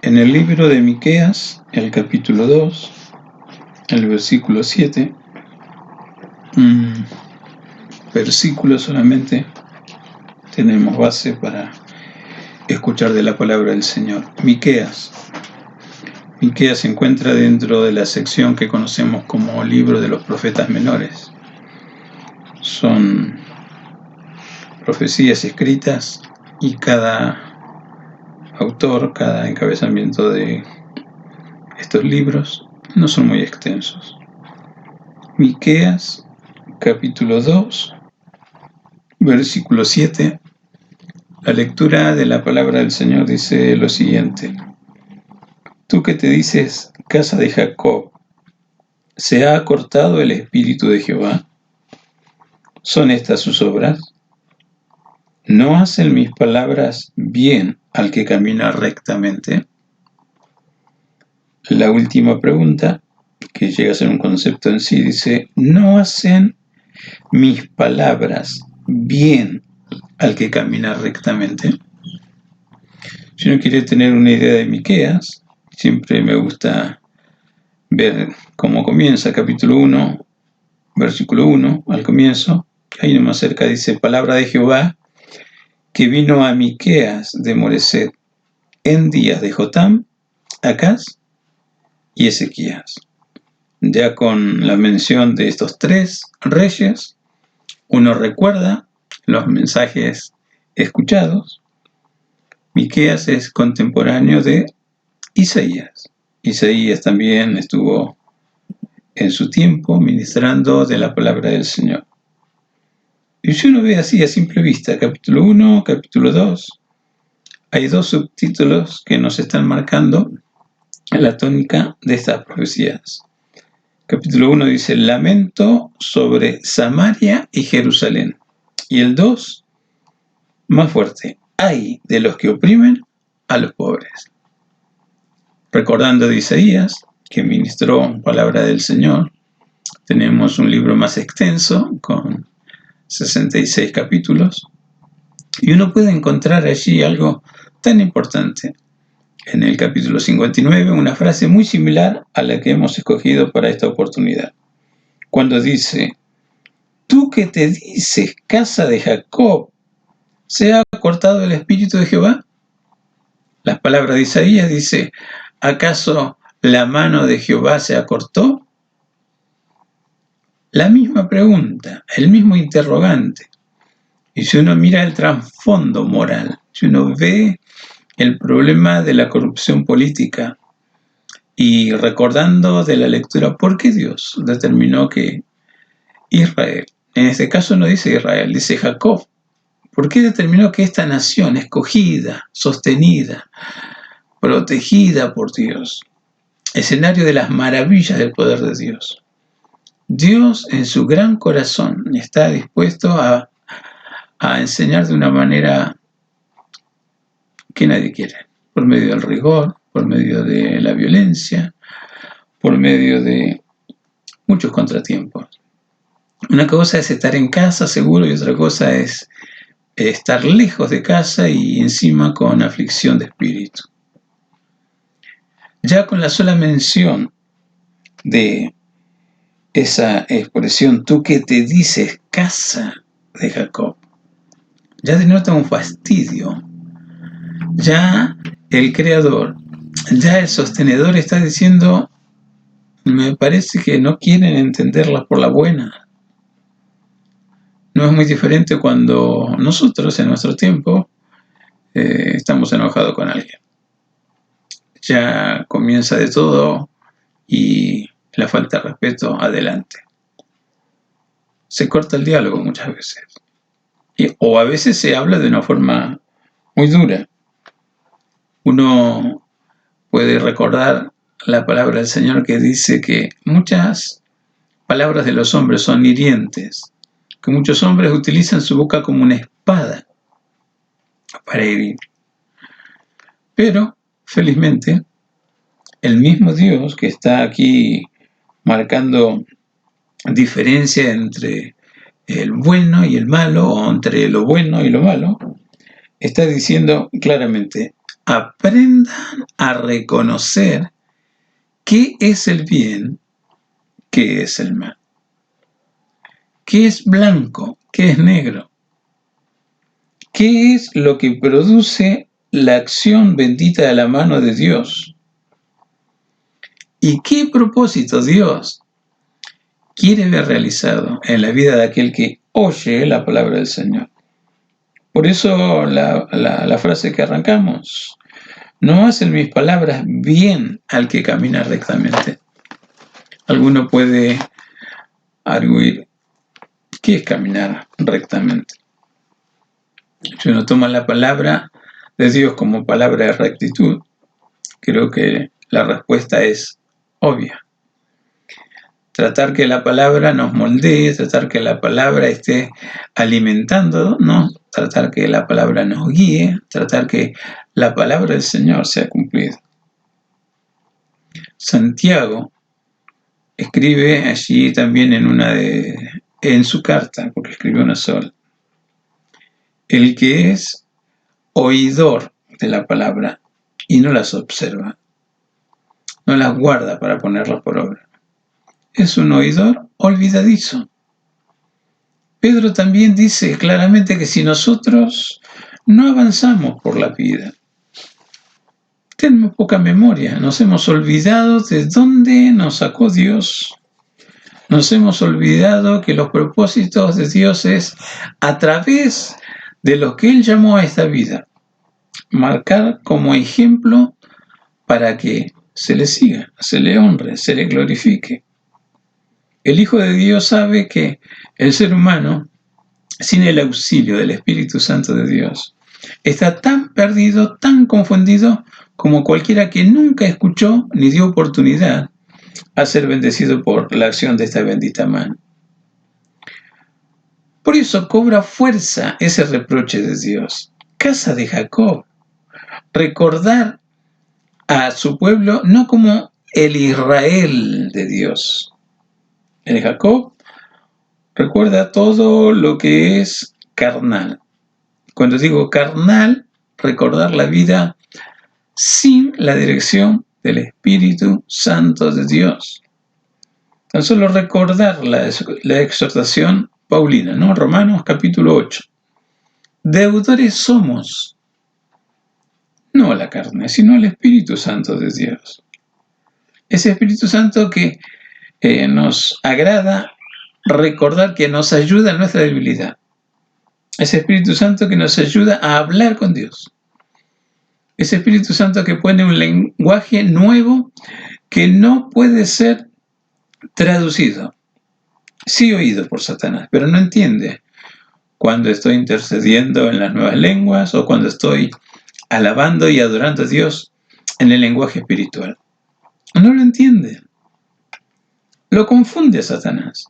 En el libro de Miqueas, el capítulo 2, el versículo 7, un versículo solamente tenemos base para escuchar de la palabra del Señor. Miqueas se encuentra dentro de la sección que conocemos como libro de los profetas menores. Son profecías escritas y cada autor, cada encabezamiento de estos libros no son muy extensos. Miqueas, capítulo 2, versículo 7. La lectura de la palabra del Señor dice lo siguiente: Tú que te dices casa de Jacob, ¿se ha acortado el espíritu de Jehová? ¿Son estas sus obras? ¿No hacen mis palabras bien al que camina rectamente? La última pregunta, que llega a ser un concepto en sí, dice: ¿no hacen mis palabras bien al que camina rectamente? Si uno quiere tener una idea de Miqueas, siempre me gusta ver cómo comienza, capítulo 1, versículo 1, al comienzo, ahí nomás cerca dice: palabra de Jehová que vino a Miqueas de Moreset en días de Jotam, Acaz y Ezequías. Ya con la mención de estos tres reyes, uno recuerda los mensajes escuchados. Miqueas es contemporáneo de Isaías. Isaías también estuvo en su tiempo ministrando de la palabra del Señor. Y si uno ve así a simple vista, capítulo 1, capítulo 2, hay dos subtítulos que nos están marcando la tónica de estas profecías. Capítulo 1 dice: lamento sobre Samaria y Jerusalén. Y el 2, más fuerte: ay de los que oprimen a los pobres. Recordando de Isaías, que ministró palabra del Señor, tenemos un libro más extenso con 66 capítulos, y uno puede encontrar allí algo tan importante. En el capítulo 59, una frase muy similar a la que hemos escogido para esta oportunidad, cuando dice: tú que te dices casa de Jacob, ¿se ha cortado el espíritu de Jehová? Las palabras de Isaías dice: ¿acaso la mano de Jehová se acortó? La misma pregunta, el mismo interrogante. Y si uno mira el trasfondo moral, si uno ve el problema de la corrupción política, y recordando de la lectura, ¿por qué Dios determinó que Israel, en este caso no dice Israel, dice Jacob? ¿Por qué determinó que esta nación escogida, sostenida, protegida por Dios, escenario de las maravillas del poder de Dios? Dios en su gran corazón está dispuesto a enseñar de una manera que nadie quiere, por medio del rigor, por medio de la violencia, por medio de muchos contratiempos. Una cosa es estar en casa seguro y otra cosa es estar lejos de casa y encima con aflicción de espíritu. Ya con la sola mención de esa expresión, tú que te dices casa de Jacob, ya denota un fastidio. Ya el creador, ya el sostenedor está diciendo: me parece que no quieren entenderla por la buena. No es muy diferente cuando nosotros en nuestro tiempo estamos enojados con alguien. Ya comienza de todo y la falta de respeto adelante. Se corta el diálogo muchas veces. O a veces se habla de una forma muy dura. Uno puede recordar la palabra del Señor que dice que muchas palabras de los hombres son hirientes, que muchos hombres utilizan su boca como una espada para herir. Pero, felizmente, el mismo Dios que está aquí marcando diferencia entre el bueno y el malo, o entre lo bueno y lo malo, está diciendo claramente: aprendan a reconocer qué es el bien, qué es el mal, qué es blanco, qué es negro, qué es lo que produce la acción bendita de la mano de Dios y qué propósito Dios quiere ver realizado en la vida de aquel que oye la palabra del Señor. Por eso la frase que arrancamos: no hacen mis palabras bien al que camina rectamente. Alguno puede arguir, ¿qué es caminar rectamente? Si uno toma la palabra de Dios como palabra de rectitud, creo que la respuesta es obvia. Tratar que la palabra nos moldee, tratar que la palabra esté alimentándonos, tratar que la palabra nos guíe, tratar que la palabra del Señor sea cumplida. Santiago escribe allí también en su carta, porque escribe una sola: el que es oidor de la palabra y no las observa, no las guarda para ponerlas por obra, es un oidor olvidadizo. Pedro también dice claramente que si nosotros no avanzamos por la vida, tenemos poca memoria, nos hemos olvidado de dónde nos sacó Dios, nos hemos olvidado que los propósitos de Dios es a través de lo que Él llamó a esta vida, marcar como ejemplo para que se le siga, se le honre, se le glorifique. El Hijo de Dios sabe que el ser humano, sin el auxilio del Espíritu Santo de Dios, está tan perdido, tan confundido como cualquiera que nunca escuchó ni dio oportunidad a ser bendecido por la acción de esta bendita mano. Por eso cobra fuerza ese reproche de Dios. Casa de Jacob, recordar a su pueblo no como el Israel de Dios. El Jacob recuerda todo lo que es carnal. Cuando digo carnal, recordar la vida sin la dirección del Espíritu Santo de Dios. Tan solo recordar la exhortación paulina, ¿no? Romanos capítulo 8. Deudores somos, no a la carne, sino al Espíritu Santo de Dios. Ese Espíritu Santo que nos agrada recordar, que nos ayuda en nuestra debilidad. Ese Espíritu Santo que nos ayuda a hablar con Dios. Ese Espíritu Santo que pone un lenguaje nuevo que no puede ser traducido. Sí oído por Satanás, pero no entiende cuando estoy intercediendo en las nuevas lenguas o cuando estoy alabando y adorando a Dios en el lenguaje espiritual. No lo entiende. Lo confunde a Satanás.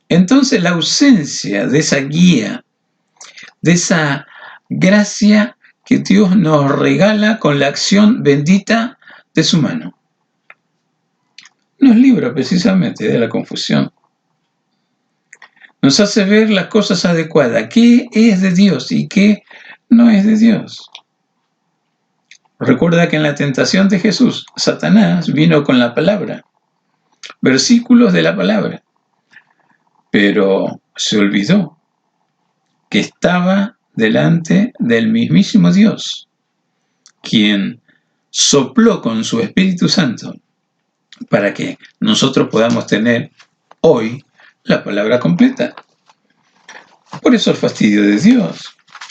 Entonces la ausencia de esa guía, de esa gracia que Dios nos regala con la acción bendita de su mano, nos libra precisamente de la confusión. Nos hace ver las cosas adecuadas, qué es de Dios y qué no es de Dios. Recuerda que en la tentación de Jesús, Satanás vino con la palabra, versículos de la palabra, pero se olvidó que estaba delante del mismísimo Dios, quien sopló con su Espíritu Santo para que nosotros podamos tener hoy la palabra completa. Por eso el fastidio de Dios.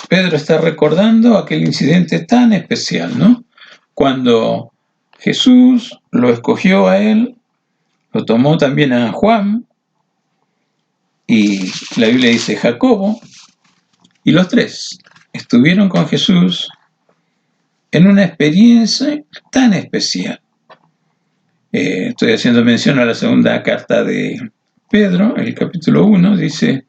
Pedro está recordando aquel incidente tan especial, ¿no? Cuando Jesús lo escogió a él, lo tomó también a Juan, y la Biblia dice Jacobo, y los tres estuvieron con Jesús en una experiencia tan especial. Estoy haciendo mención a la segunda carta de Pedro, el capítulo 1, dice: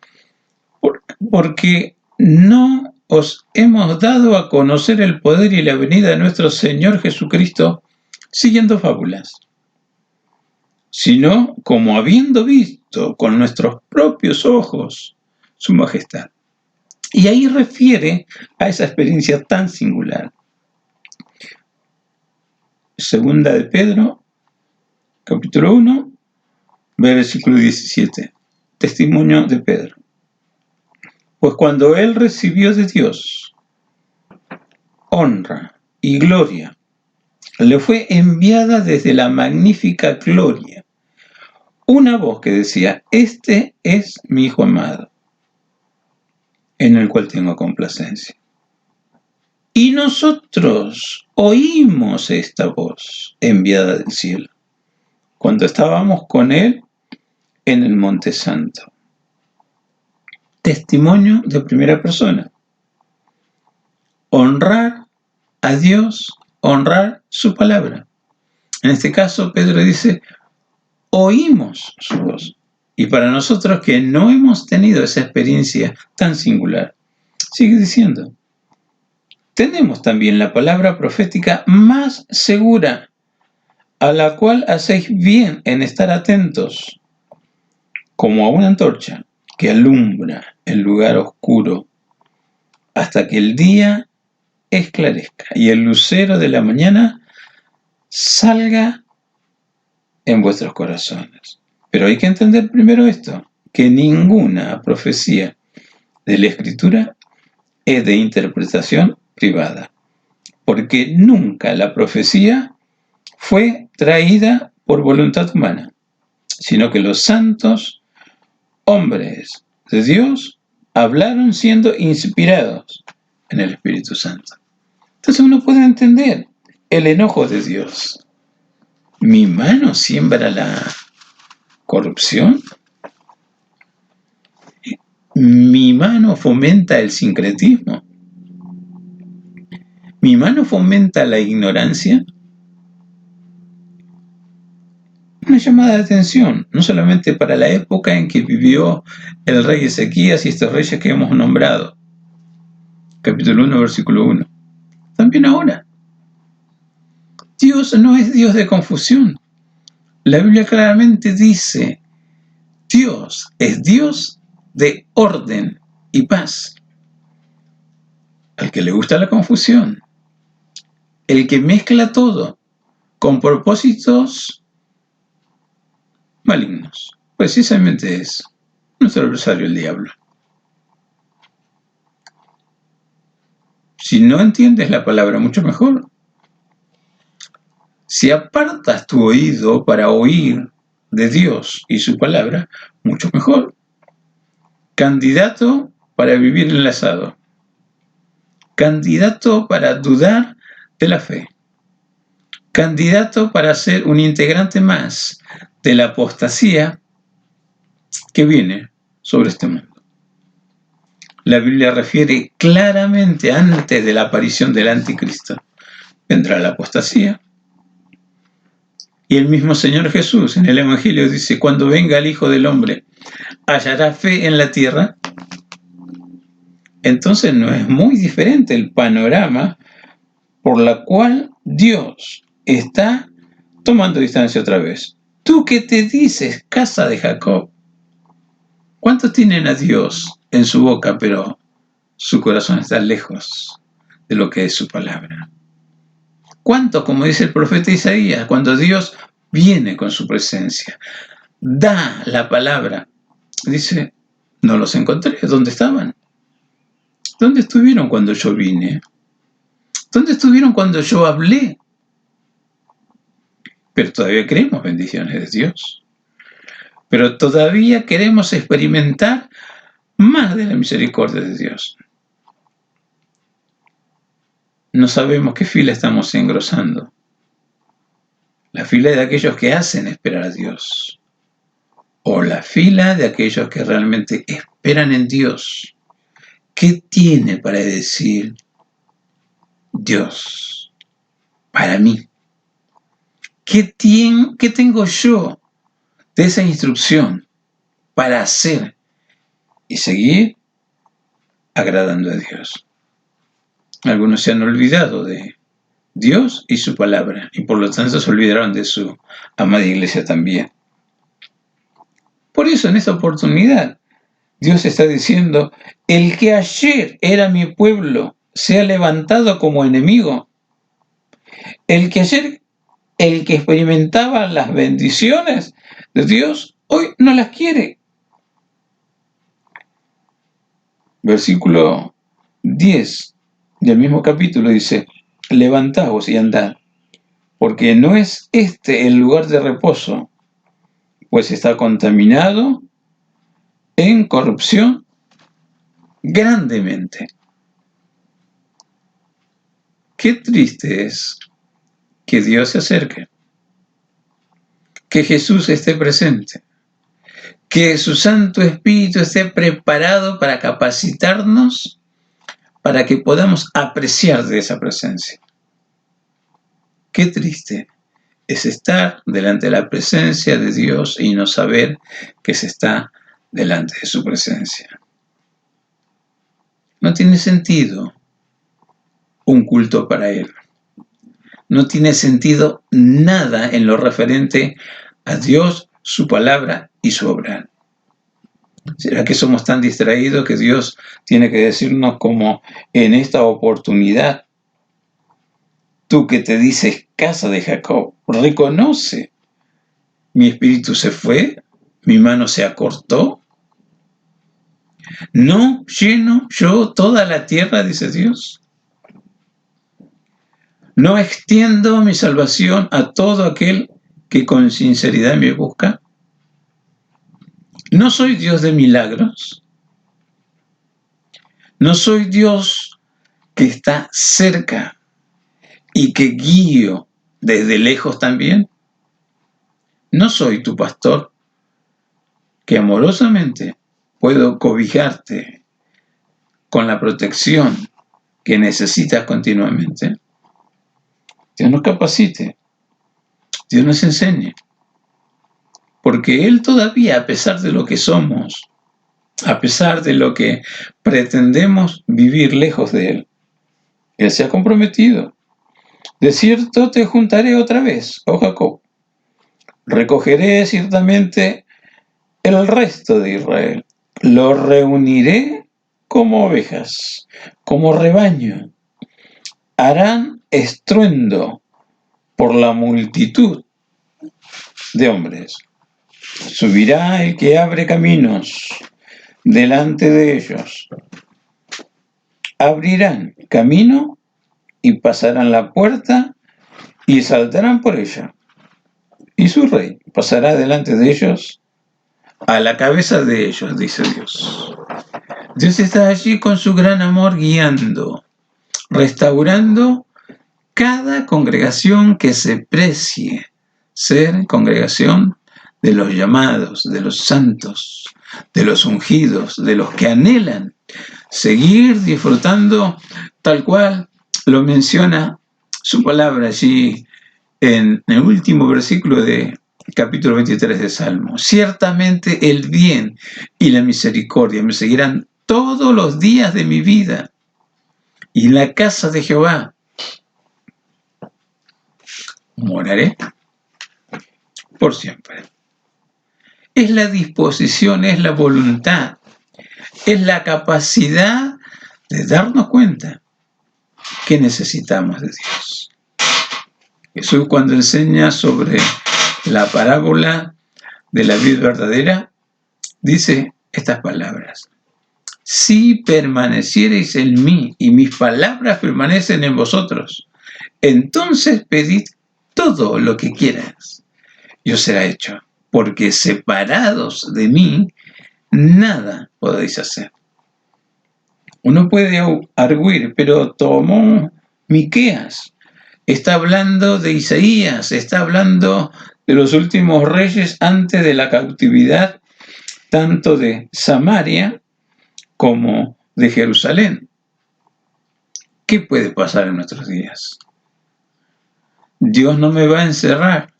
porque no os hemos dado a conocer el poder y la venida de nuestro Señor Jesucristo siguiendo fábulas, sino como habiendo visto con nuestros propios ojos su majestad. Y ahí refiere a esa experiencia tan singular. Segunda de Pedro, capítulo 1, versículo 17. Testimonio de Pedro. Pues cuando él recibió de Dios honra y gloria, le fue enviada desde la magnífica gloria una voz que decía: este es mi Hijo amado, en el cual tengo complacencia. Y nosotros oímos esta voz enviada del cielo cuando estábamos con él en el Monte Santo. Testimonio de primera persona. Honrar a Dios, honrar su palabra. En este caso, Pedro dice: oímos su voz. Y para nosotros que no hemos tenido esa experiencia tan singular, sigue diciendo: tenemos también la palabra profética más segura, a la cual hacéis bien en estar atentos, como a una antorcha que alumbra el lugar oscuro hasta que el día esclarezca y el lucero de la mañana salga en vuestros corazones. Pero hay que entender primero esto, que ninguna profecía de la Escritura es de interpretación privada, porque nunca la profecía fue traída por voluntad humana, sino que los santos hombres de Dios hablaron siendo inspirados en el Espíritu Santo. Entonces uno puede entender el enojo de Dios. ¿Mi mano siembra la corrupción? ¿Mi mano fomenta el sincretismo? ¿Mi mano fomenta la ignorancia? Una llamada de atención, no solamente para la época en que vivió el rey Ezequías y estos reyes que hemos nombrado, capítulo 1, versículo 1. También ahora. Dios no es Dios de confusión. La Biblia claramente dice: Dios es Dios de orden y paz. Al que le gusta la confusión, el que mezcla todo con propósitos malignos, precisamente es nuestro adversario, el diablo. Si no entiendes la palabra, mucho mejor. Si apartas tu oído para oír de Dios y su palabra, mucho mejor. Candidato para vivir enlazado. Candidato para dudar de la fe. Candidato para ser un integrante más de la apostasía que viene sobre este mundo. La Biblia refiere claramente antes de la aparición del anticristo. Vendrá la apostasía. Y el mismo Señor Jesús en el Evangelio dice: cuando venga el Hijo del Hombre, ¿hallará fe en la tierra? Entonces no es muy diferente el panorama por la cual Dios está tomando distancia otra vez. Tú que te dices casa de Jacob, ¿cuántos tienen a Dios en su boca, pero su corazón está lejos de lo que es su palabra? ¿Cuántos, como dice el profeta Isaías, cuando Dios viene con su presencia, da la palabra, dice: no los encontré? ¿Dónde estaban? ¿Dónde estuvieron cuando yo vine? ¿Dónde estuvieron cuando yo hablé? Pero todavía queremos bendiciones de Dios. Pero todavía queremos experimentar más de la misericordia de Dios. No sabemos qué fila estamos engrosando. La fila de aquellos que hacen esperar a Dios, o la fila de aquellos que realmente esperan en Dios. ¿Qué tiene para decir Dios para mí? ¿Qué tengo yo de esa instrucción para hacer y seguir agradando a Dios? Algunos se han olvidado de Dios y su palabra, y por lo tanto se olvidaron de su amada iglesia también. Por eso en esta oportunidad Dios está diciendo: el que ayer era mi pueblo se ha levantado como enemigo. El que ayer el que experimentaba las bendiciones de Dios, hoy no las quiere. Versículo 10 del mismo capítulo dice: levantaos y andad, porque no es este el lugar de reposo, pues está contaminado en corrupción grandemente. Qué triste es que Dios se acerque, que Jesús esté presente, que su Santo Espíritu esté preparado para capacitarnos para que podamos apreciar de esa presencia. Qué triste es estar delante de la presencia de Dios y no saber que se está delante de su presencia. No tiene sentido un culto para Él. No tiene sentido nada en lo referente a Dios, su palabra y su obra. ¿Será que somos tan distraídos que Dios tiene que decirnos como en esta oportunidad? Tú que te dices casa de Jacob, reconoce, mi espíritu se fue, mi mano se acortó. ¿No lleno yo toda la tierra, dice Dios? ¿No extiendo mi salvación a todo aquel que con sinceridad me busca? ¿No soy Dios de milagros? ¿No soy Dios que está cerca y que guío desde lejos también? ¿No soy tu pastor que amorosamente puedo cobijarte con la protección que necesitas continuamente? Dios nos capacite, Dios nos enseñe, porque Él todavía, a pesar de lo que somos, a pesar de lo que pretendemos vivir lejos de Él, Él se ha comprometido. De cierto te juntaré otra vez, oh Jacob, recogeré ciertamente el resto de Israel, lo reuniré como ovejas, como rebaño, harán estruendo por la multitud de hombres. Subirá el que abre caminos delante de ellos. Abrirán camino y pasarán la puerta y saltarán por ella. Y su rey pasará delante de ellos a la cabeza de ellos, dice Dios. Dios está allí con su gran amor guiando, restaurando cada congregación que se precie ser congregación de los llamados, de los santos, de los ungidos, de los que anhelan seguir disfrutando tal cual lo menciona su palabra allí en el último versículo de capítulo 23 de Salmo. Ciertamente el bien y la misericordia me seguirán todos los días de mi vida, y en la casa de Jehová moraré por siempre. Es la disposición, es la voluntad, es la capacidad de darnos cuenta que necesitamos de Dios. Jesús, cuando enseña sobre la parábola de la vid verdadera, dice estas palabras: si permaneciereis en mí y mis palabras permanecen en vosotros, entonces pedid todo lo que quieras y os será hecho, porque separados de mí nada podéis hacer. Uno puede arguir, pero tomó Miqueas, está hablando de Isaías, está hablando de los últimos reyes antes de la cautividad, tanto de Samaria como de Jerusalén. ¿Qué puede pasar en nuestros días? Dios no me va a encerrar,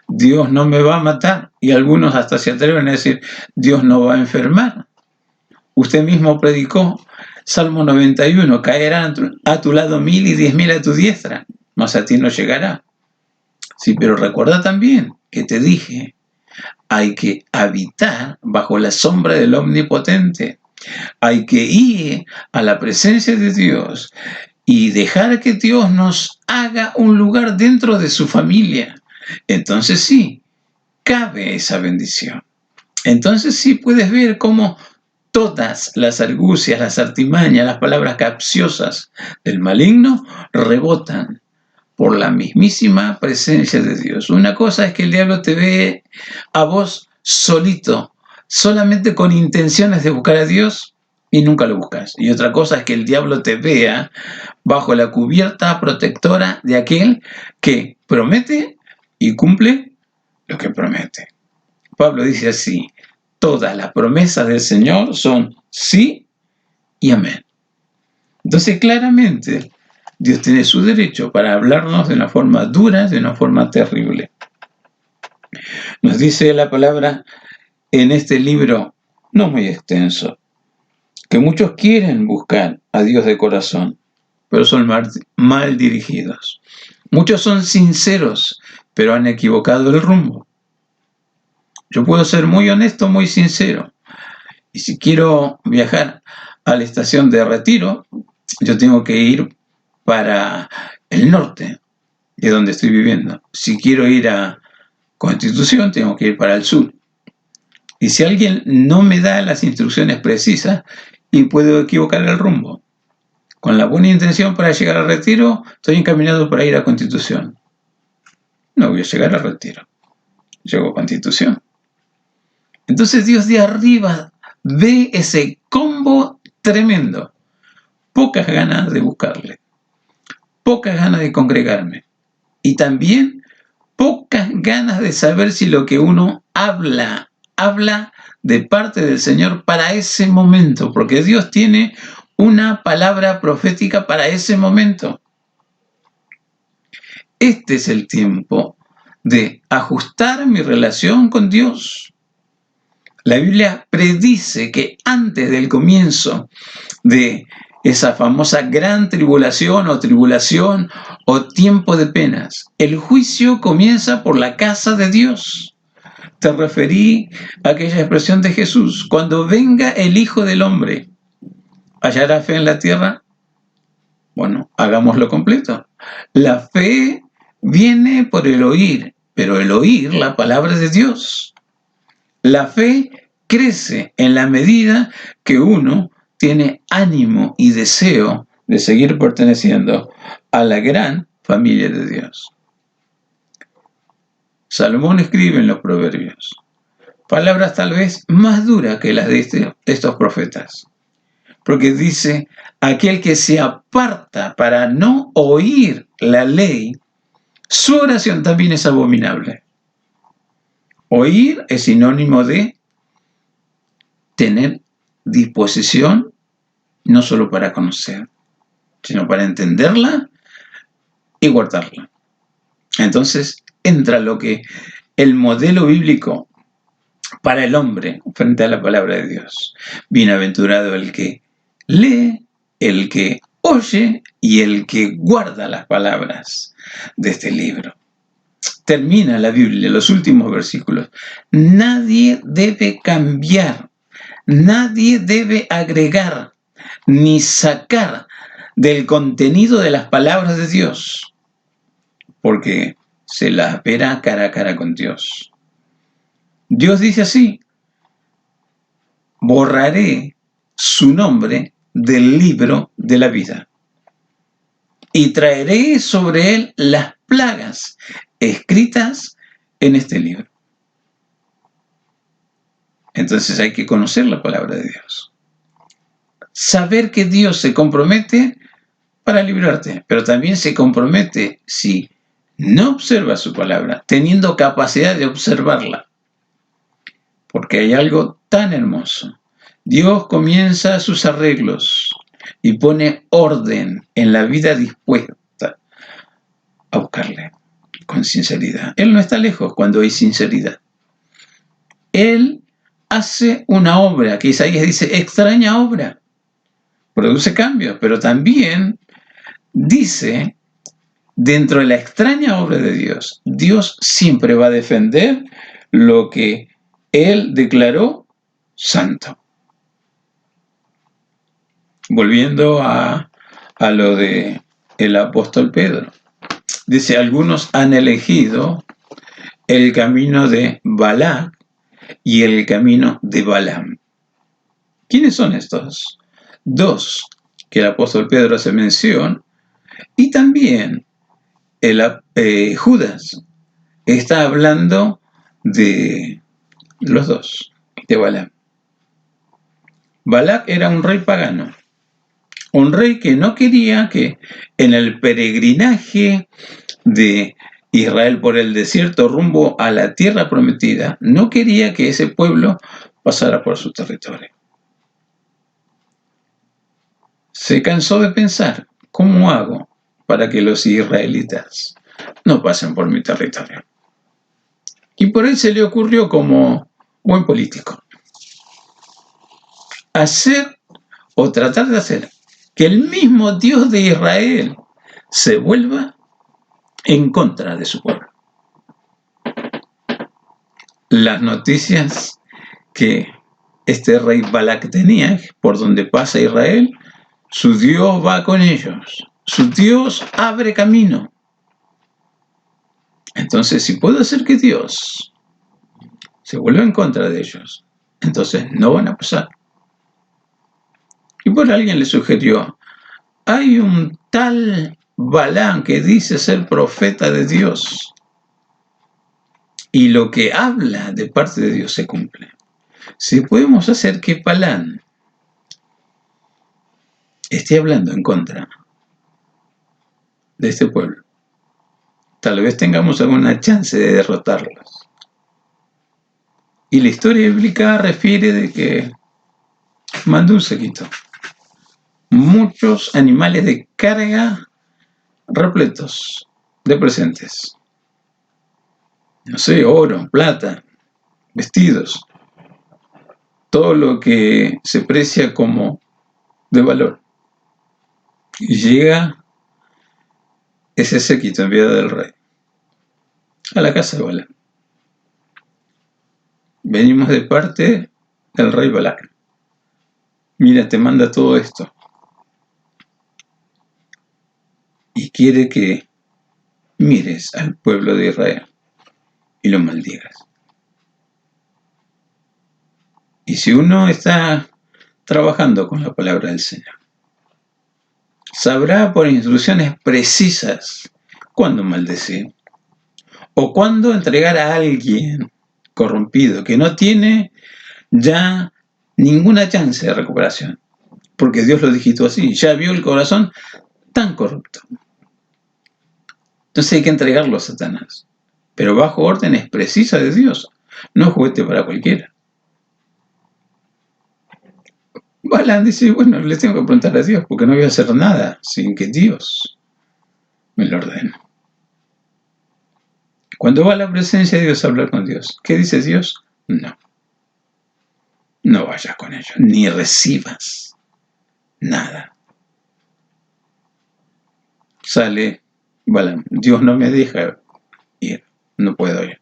Dios no me va a matar, y algunos hasta se atreven a decir, Dios no va a enfermar. Usted mismo predicó Salmo 91, caerán a tu lado 1000 y 10.000 a tu diestra, mas a ti no llegará. Sí, pero recuerda también que te dije, hay que habitar bajo la sombra del Omnipotente. Hay que ir a la presencia de Dios y dejar que Dios nos haga un lugar dentro de su familia. Entonces sí, cabe esa bendición. Entonces sí puedes ver cómo todas las argucias, las artimañas, las palabras capciosas del maligno rebotan por la mismísima presencia de Dios. Una cosa es que el diablo te ve a vos solito, solamente con intenciones de buscar a Dios y nunca lo buscas. Y otra cosa es que el diablo te vea bajo la cubierta protectora de aquel que promete y cumple lo que promete. Pablo dice así: todas las promesas del Señor son sí y amén. Entonces, claramente, Dios tiene su derecho para hablarnos de una forma dura, de una forma terrible. Nos dice la palabra en este libro, no muy extenso, que muchos quieren buscar a Dios de corazón, pero son mal dirigidos. Muchos son sinceros, pero han equivocado el rumbo. Yo puedo ser muy honesto, muy sincero. Y si quiero viajar a la estación de Retiro, yo tengo que ir para el norte de donde estoy viviendo. Si quiero ir a Constitución, tengo que ir para el sur. Y si alguien no me da las instrucciones precisas, y puedo equivocar el rumbo. Con la buena intención para llegar al Retiro, estoy encaminado para ir a Constitución. No voy a llegar al Retiro. Llego a Constitución. Entonces Dios de arriba ve ese combo tremendo. Pocas ganas de buscarle. Pocas ganas de congregarme. Y también pocas ganas de saber si lo que uno habla de parte del Señor para ese momento, porque Dios tiene una palabra profética para ese momento. Este es el tiempo de ajustar mi relación con Dios. La Biblia predice que antes del comienzo de esa famosa gran tribulación o tiempo de penas, el juicio comienza por la casa de Dios. Te referí a aquella expresión de Jesús: cuando venga el Hijo del Hombre, ¿hallará fe en la tierra? Bueno, hagámoslo completo. La fe viene por el oír, pero el oír la palabra de Dios. La fe crece en la medida que uno tiene ánimo y deseo de seguir perteneciendo a la gran familia de Dios. Salomón escribe en los Proverbios palabras tal vez más duras que las de estos profetas, porque dice: aquel que se aparta para no oír la ley, su oración también es abominable. Oír es sinónimo de tener disposición no solo para conocer, sino para entenderla y guardarla. Entonces entra lo que el modelo bíblico para el hombre frente a la palabra de Dios. Bienaventurado el que lee, el que oye y el que guarda las palabras de este libro. Termina la Biblia, los últimos versículos. Nadie debe cambiar, nadie debe agregar ni sacar del contenido de las palabras de Dios, porque se las verá cara a cara con Dios. Dios dice así: borraré su nombre del libro de la vida y traeré sobre él las plagas escritas en este libro. Entonces hay que conocer la palabra de Dios. Saber que Dios se compromete para librarte, pero también se compromete si no observas su palabra, teniendo capacidad de observarla. Porque hay algo tan hermoso. Dios comienza sus arreglos y pone orden en la vida dispuesta a buscarle con sinceridad. Él no está lejos cuando hay sinceridad. Él hace una obra que Isaías dice: extraña obra. Produce cambios, pero también dice, dentro de la extraña obra de Dios, Dios siempre va a defender lo que Él declaró santo. Volviendo a a lo de el apóstol Pedro. Dice, algunos han elegido el camino de Balac y el camino de Balaam. ¿Quiénes son estos dos que el apóstol Pedro hace mención? Y también Judas está hablando de los dos, de Balaam. Balac era un rey pagano, un rey que no quería que en el peregrinaje de Israel por el desierto rumbo a la tierra prometida, no quería que ese pueblo pasara por su territorio. Se cansó de pensar, ¿cómo hago para que los israelitas no pasen por mi territorio? Y por ahí se le ocurrió, como buen político, hacer o tratar de hacer que el mismo Dios de Israel se vuelva en contra de su pueblo. Las noticias que este rey Balac tenía, por donde pasa Israel, su Dios va con ellos, su Dios abre camino. Entonces, si puedo hacer que Dios se vuelva en contra de ellos, entonces no van a pasar. Y por alguien le sugirió, hay un tal Balaam que dice ser profeta de Dios, y lo que habla de parte de Dios se cumple. Si podemos hacer que Balaam esté hablando en contra de este pueblo, tal vez tengamos alguna chance de derrotarlos. Y la historia bíblica refiere de que mandó un séquito, muchos animales de carga repletos de presentes. No sé, oro, plata, vestidos, todo lo que se precia como de valor. Y llega ese séquito enviado del rey a la casa de Balac. Venimos de parte del rey Balac. Mira, te manda todo esto. Y quiere que mires al pueblo de Israel y lo maldigas. Y si uno está trabajando con la palabra del Señor, sabrá por instrucciones precisas cuándo maldecir o cuándo entregar a alguien corrompido que no tiene ya ninguna chance de recuperación, porque Dios lo digitó así, ya vio el corazón tan corrupto. Entonces hay que entregarlo a Satanás, pero bajo órdenes precisas de Dios, no juguete para cualquiera. Balaam dice, bueno, le tengo que preguntar a Dios, porque no voy a hacer nada sin que Dios me lo ordene. Cuando va a la presencia de Dios a hablar con Dios, ¿qué dice Dios? No vayas con ellos, ni recibas nada. Sale Balaam, Dios no me deja ir, no puedo ir.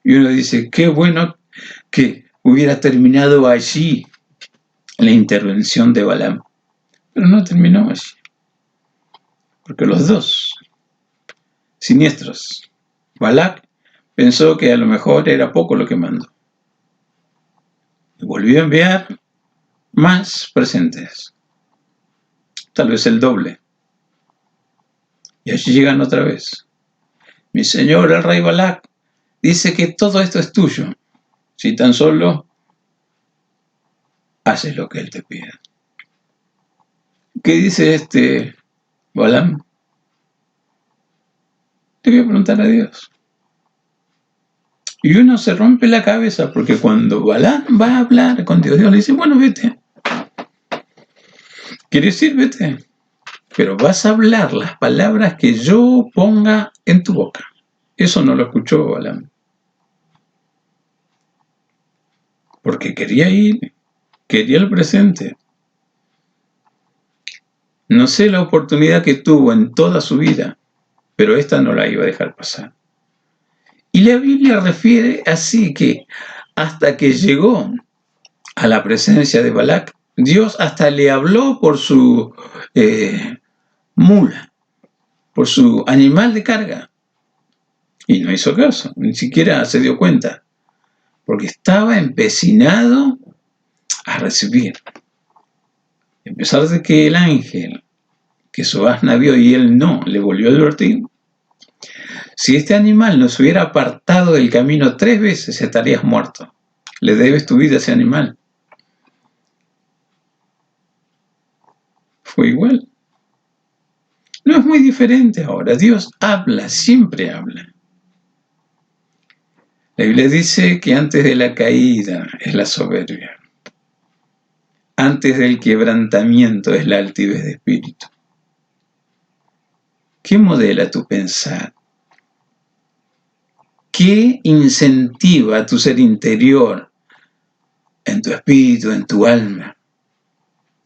Y uno dice, qué bueno que hubiera terminado allí la intervención de Balaam, pero no terminó allí, porque los dos siniestros, Balac pensó que a lo mejor era poco lo que mandó y volvió a enviar más presentes, tal vez el doble, y allí llegan otra vez. Mi señor el rey Balac dice que todo esto es tuyo, si tan solo haces lo que él te pide. ¿Qué dice este Balaam? Le voy a preguntar a Dios. Y uno se rompe la cabeza porque cuando Balaam va a hablar con Dios, Dios le dice, bueno, vete. ¿Quieres ir? Vete. Pero vas a hablar las palabras que yo ponga en tu boca. Eso no lo escuchó Balaam. Porque quería ir, quería el presente. No sé la oportunidad que tuvo en toda su vida, pero esta no la iba a dejar pasar. Y la Biblia refiere así que hasta que llegó a la presencia de Balac, Dios hasta le habló por su mula, por su animal de carga. Y no hizo caso, ni siquiera se dio cuenta, porque estaba empecinado a recibir. A pesar de que el ángel, que su asna vio y él no, le volvió a advertir, si este animal no se hubiera apartado del camino 3 veces, estarías muerto. Le debes tu vida a ese animal. Fue igual. No es muy diferente ahora. Dios habla, siempre habla. La Biblia dice que antes de la caída es la soberbia. Antes del quebrantamiento es la altivez de espíritu. ¿Qué modela tu pensar? ¿Qué incentiva tu ser interior, en tu espíritu, en tu alma?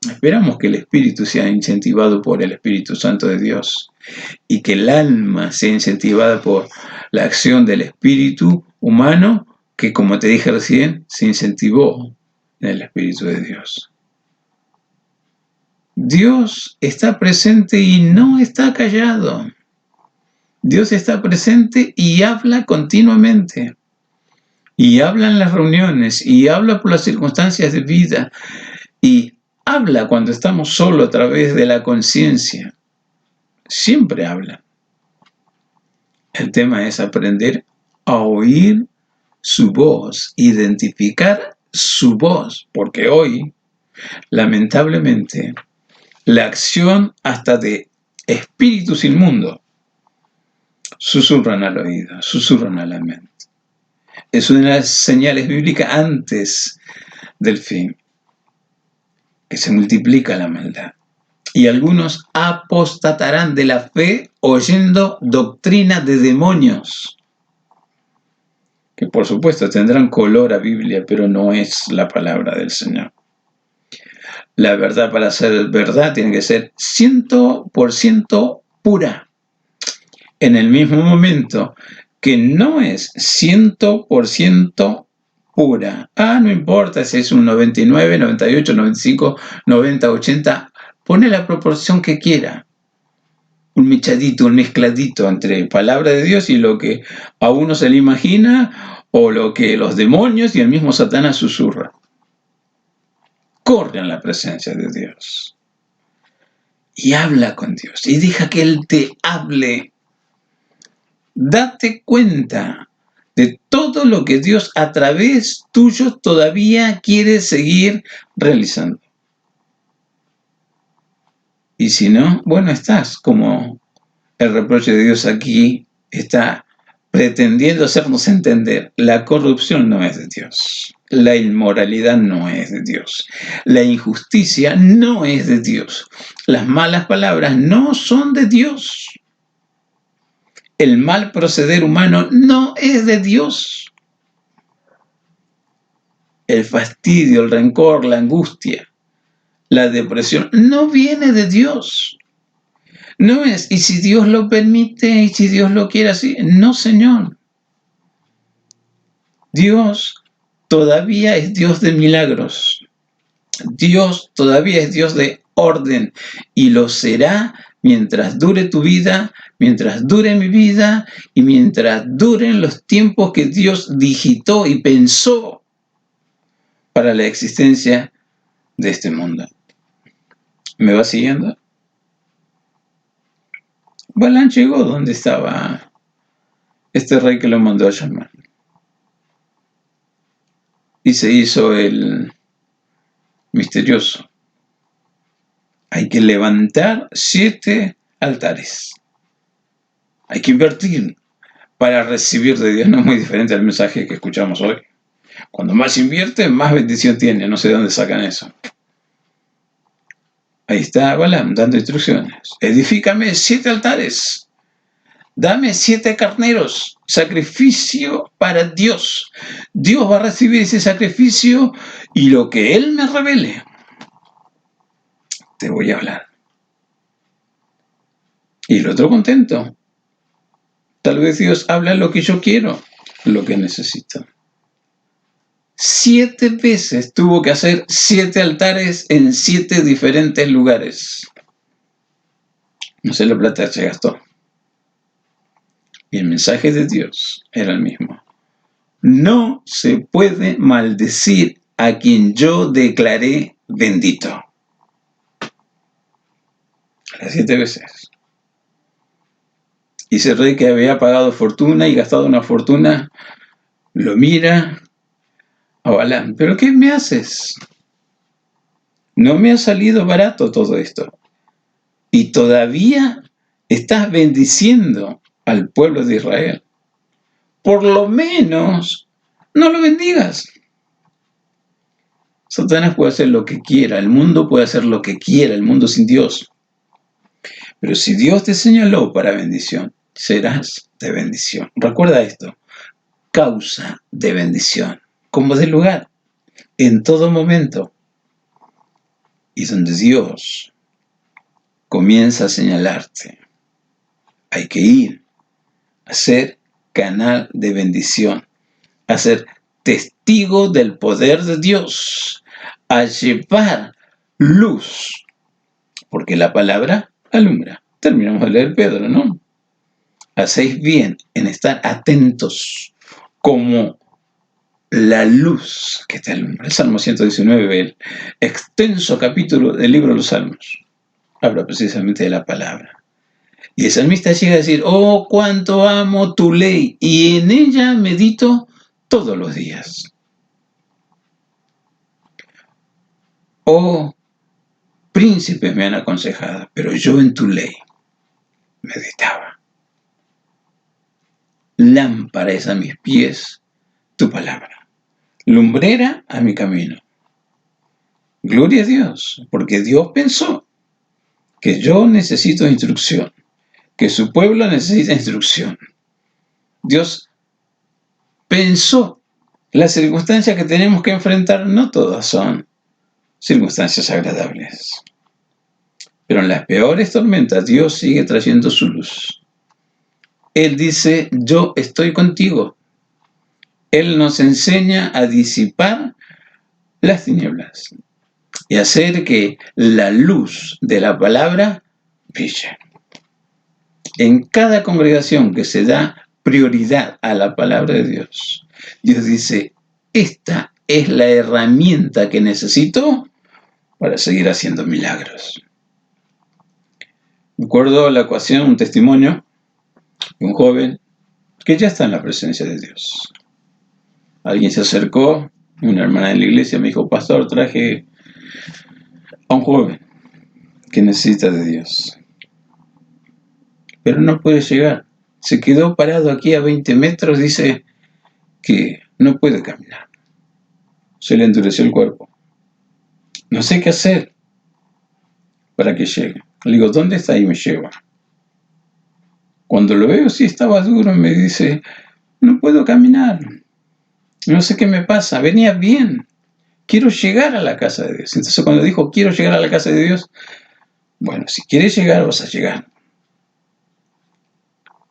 Esperamos que el espíritu sea incentivado por el Espíritu Santo de Dios y que el alma sea incentivada por la acción del espíritu humano que, como te dije recién, se incentivó en el Espíritu de Dios. Dios está presente y no está callado. Dios está presente y habla continuamente. Y habla en las reuniones, y habla por las circunstancias de vida, y habla cuando estamos solos a través de la conciencia. Siempre habla. El tema es aprender a oír su voz, identificar su voz, porque hoy, lamentablemente, la acción hasta de espíritus inmundos susurran al oído, susurran a la mente. Es una de las señales bíblicas antes del fin, que se multiplica la maldad. Y algunos apostatarán de la fe oyendo doctrina de demonios, que por supuesto tendrán color a Biblia, pero no es la palabra del Señor. La verdad, para ser verdad, tiene que ser 100% pura. En el mismo momento que no es 100% pura. No importa si es un 99, 98, 95, 90, 80. Pone la proporción que quiera. Un mechadito, un mezcladito entre palabra de Dios y lo que a uno se le imagina o lo que los demonios y el mismo Satanás susurra. Corre en la presencia de Dios y habla con Dios y deja que Él te hable. Date cuenta de todo lo que Dios a través tuyo todavía quiere seguir realizando. Y si no, bueno, estás como el reproche de Dios aquí está pretendiendo hacernos entender. La corrupción no es de Dios. La inmoralidad no es de Dios. La injusticia no es de Dios. Las malas palabras no son de Dios. El mal proceder humano no es de Dios. El fastidio, el rencor, la angustia, la depresión no viene de Dios. No es, y si Dios lo permite, y si Dios lo quiere así. No, Señor. Dios todavía es Dios de milagros. Dios todavía es Dios de orden y lo será mientras dure tu vida, mientras dure mi vida y mientras duren los tiempos que Dios digitó y pensó para la existencia de este mundo. ¿Me va siguiendo? Balaam llegó donde estaba este rey que lo mandó a llamar. Y se hizo el misterioso. Hay que levantar 7 altares. Hay que invertir para recibir de Dios. No es muy diferente al mensaje que escuchamos hoy. Cuando más invierte, más bendición tiene. No sé de dónde sacan eso. Ahí está Balaam dando instrucciones. Edifícame 7 altares. Dame 7 carneros. Sacrificio para Dios. Dios va a recibir ese sacrificio y lo que Él me revele, te voy a hablar. Y el otro contento. Tal vez Dios habla lo que yo quiero, lo que necesito. 7 veces tuvo que hacer 7 altares en 7 diferentes lugares. No sé la plata que se gastó. Y el mensaje de Dios era el mismo. No se puede maldecir a quien yo declaré bendito. Las 7 veces. Y ese rey que había pagado fortuna y gastado una fortuna, lo mira a Balaam. ¿Pero qué me haces? No me ha salido barato todo esto. Y todavía estás bendiciendo al pueblo de Israel. Por lo menos, no lo bendigas. Satanás puede hacer lo que quiera, el mundo puede hacer lo que quiera, el mundo sin Dios. Pero si Dios te señaló para bendición, serás de bendición. Recuerda esto, causa de bendición, como de lugar, en todo momento. Y donde Dios comienza a señalarte, hay que ir a ser canal de bendición, a ser testigo del poder de Dios, a llevar luz, porque la palabra alumbra. Terminamos de leer Pedro, ¿no? Hacéis bien en estar atentos como la luz que te alumbra. El Salmo 119, el extenso capítulo del libro de los Salmos, habla precisamente de la palabra. Y el salmista llega a decir, oh, cuánto amo tu ley, y en ella medito todos los días. Oh, príncipes me han aconsejado, pero yo en tu ley meditaba. Lámpara es a mis pies tu palabra, lumbrera a mi camino. Gloria a Dios, porque Dios pensó que yo necesito instrucción, que su pueblo necesita instrucción. Dios pensó las circunstancias que tenemos que enfrentar, no todas son circunstancias agradables. Pero en las peores tormentas Dios sigue trayendo su luz. Él dice, yo estoy contigo. Él nos enseña a disipar las tinieblas y hacer que la luz de la palabra brille. En cada congregación que se da prioridad a la palabra de Dios, Dios dice, esta es la herramienta que necesito para seguir haciendo milagros. Recuerdo la ocasión, un testimonio de un joven que ya está en la presencia de Dios. Alguien se acercó, una hermana de la iglesia me dijo, pastor, traje a un joven que necesita de Dios. Pero no puede llegar. Se quedó parado aquí a 20 metros, dice que no puede caminar. Se le endureció el cuerpo. No sé qué hacer para que llegue. Le digo, ¿dónde está? Y me lleva. Cuando lo veo, sí estaba duro, me dice, no puedo caminar. No sé qué me pasa, venía bien. Quiero llegar a la casa de Dios. Entonces cuando dijo, quiero llegar a la casa de Dios, bueno, si quieres llegar, vas a llegar.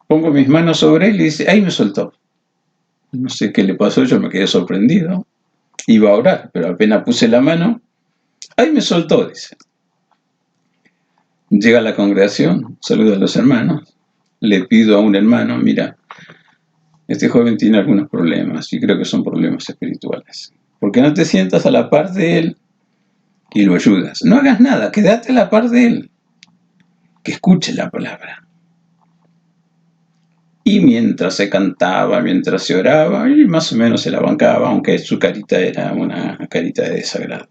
Pongo mis manos sobre él y dice, ahí me soltó. No sé qué le pasó, yo me quedé sorprendido. Iba a orar, pero apenas puse la mano, ahí me soltó, dice. Llega a la congregación, saluda a los hermanos, le pido a un hermano, mira, este joven tiene algunos problemas y creo que son problemas espirituales. ¿Por qué no te sientas a la par de él y lo ayudas? No hagas nada, quédate a la par de él, que escuche la palabra. Y mientras se cantaba, mientras se oraba, y más o menos se la bancaba, aunque su carita era una carita de desagrado.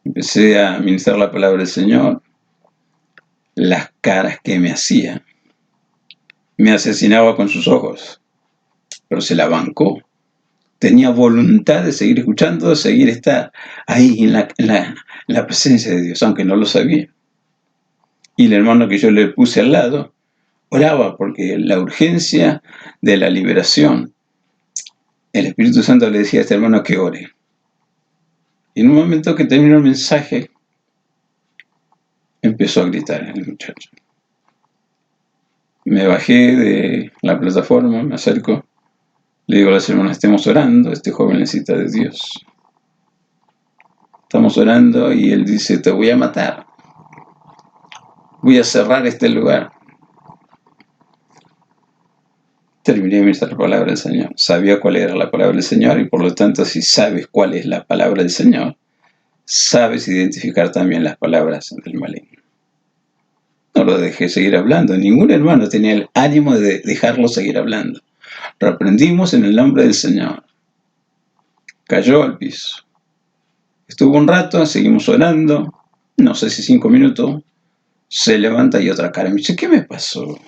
Empecé a ministrar la palabra del Señor, las caras que me hacía. Me asesinaba con sus ojos, pero se la bancó. Tenía voluntad de seguir escuchando, de seguir estar ahí en la presencia de Dios, aunque no lo sabía. Y el hermano que yo le puse al lado oraba porque la urgencia de la liberación, el Espíritu Santo le decía a este hermano que ore. Y en un momento que terminó el mensaje, empezó a gritar el muchacho. Me bajé de la plataforma, me acerco Le digo a las hermanas, estemos orando, este joven necesita de Dios. Estamos orando y él dice, te voy a matar. Voy a cerrar este lugar. Terminé de meditar la palabra del Señor. Sabía cuál era la palabra del Señor y por lo tanto, si sabes cuál es la palabra del Señor, sabes identificar también las palabras del maligno. No lo dejé seguir hablando. Ningún hermano tenía el ánimo de dejarlo seguir hablando. Reprendimos en el nombre del Señor. Cayó al piso. Estuvo un rato, seguimos orando, no sé si 5 minutos, se levanta y otra cara me dice, ¿qué me pasó?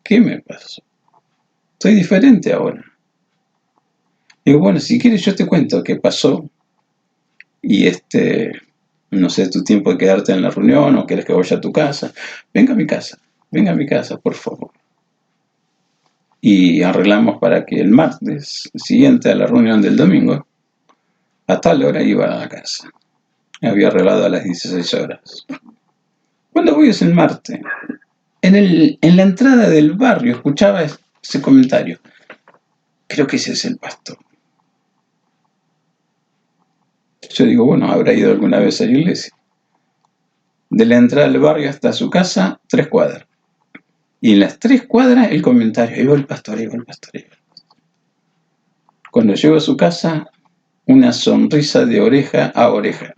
¿Qué me pasó? Estoy diferente ahora. Digo, bueno, si quieres yo te cuento qué pasó y no sé, tu tiempo de quedarte en la reunión o quieres que vaya a tu casa. Venga a mi casa, por favor. Y arreglamos para que el martes siguiente a la reunión del domingo, a tal hora iba a la casa. Había arreglado a las 16 horas. Cuando voy es el martes. En la entrada del barrio escuchaba ese comentario. Creo que ese es el pastor. Yo digo, bueno, habrá ido alguna vez a la iglesia. De la entrada del barrio hasta su casa, 3 cuadras. Y en las 3 cuadras el comentario, ahí va el pastor, ahí va el pastor, ahí va el pastor. Cuando llego a su casa, una sonrisa de oreja a oreja.